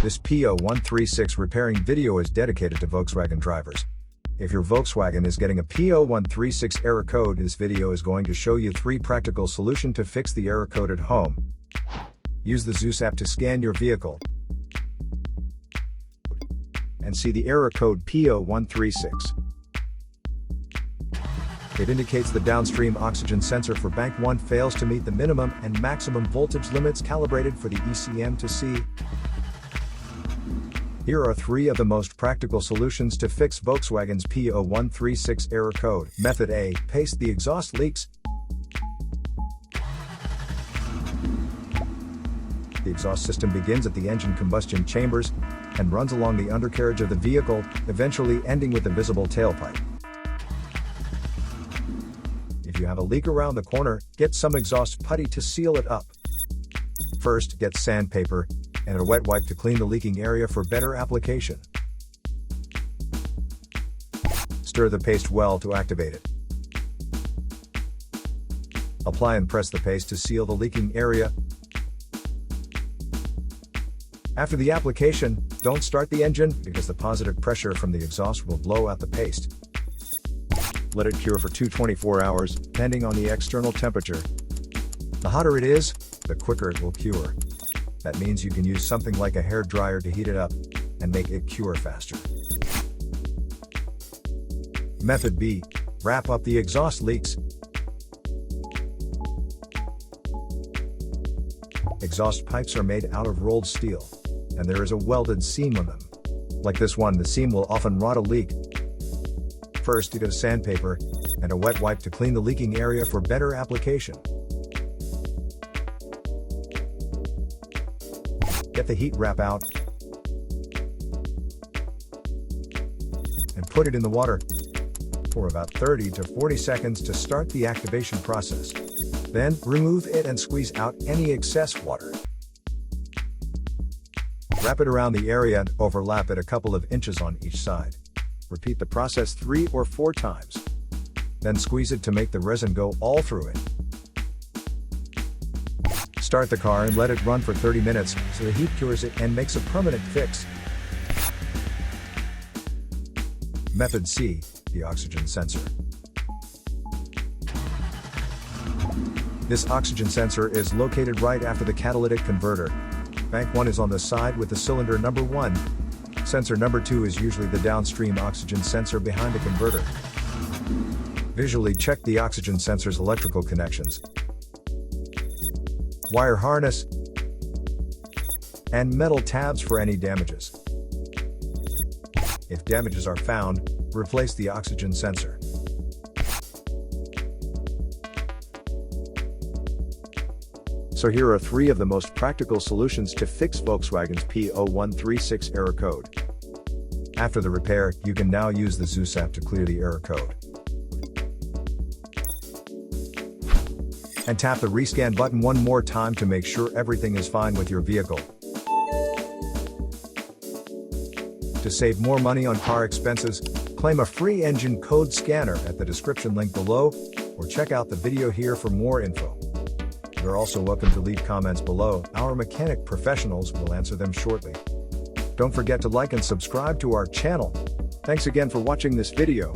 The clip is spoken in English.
This P0136 repairing video is dedicated to Volkswagen drivers. If your Volkswagen is getting a P0136 error code, this video is going to show you 3 practical solutions to fix the error code at home. Use the Zeus app to scan your vehicle and see the error code P0136. It indicates the downstream oxygen sensor for bank 1 fails to meet the minimum and maximum voltage limits calibrated for the ECM to C. Here are 3 of the most practical solutions to fix Volkswagen's P0136 error code. Method A. Paste the exhaust leaks. The exhaust system begins at the engine combustion chambers and runs along the undercarriage of the vehicle, eventually ending with the visible tailpipe. If you have a leak around the corner, get some exhaust putty to seal it up. First, get sandpaper and a wet wipe to clean the leaking area for better application. Stir the paste well to activate it. Apply and press the paste to seal the leaking area. After the application, don't start the engine because the positive pressure from the exhaust will blow out the paste. Let it cure for 24 hours, depending on the external temperature. The hotter it is, the quicker it will cure. That means you can use something like a hair dryer to heat it up and make it cure faster. Method B. Wrap up the exhaust leaks. Exhaust pipes are made out of rolled steel, and there is a welded seam on them. Like this one, the seam will often rot a leak. First, use sandpaper and a wet wipe to clean the leaking area for better application. Get the heat wrap out and put it in the water for about 30 to 40 seconds to start the activation process. Then, remove it and squeeze out any excess water. Wrap it around the area and overlap it a couple of inches on each side. Repeat the process 3 or 4 times. Then squeeze it to make the resin go all through it. Start the car and let it run for 30 minutes so the heat cures it and makes a permanent fix. Method C. The oxygen sensor. This oxygen sensor is located right after the catalytic converter. Bank 1 is on the side with the cylinder number 1. Sensor number 2 is usually the downstream oxygen sensor behind the converter. Visually check the oxygen sensor's electrical connections, wire harness, and metal tabs for any damages. If damages are found, replace the oxygen sensor. So here are 3 of the most practical solutions to fix Volkswagen's P0136 error code. After the repair, you can now use the Zeus app to clear the error code. And tap the rescan button one more time to make sure everything is fine with your vehicle. To save more money on car expenses, claim a free engine code scanner at the description link below, or check out the video here for more info. You're also welcome to leave comments below. Our mechanic professionals will answer them shortly. Don't forget to like and subscribe to our channel. Thanks again for watching this video.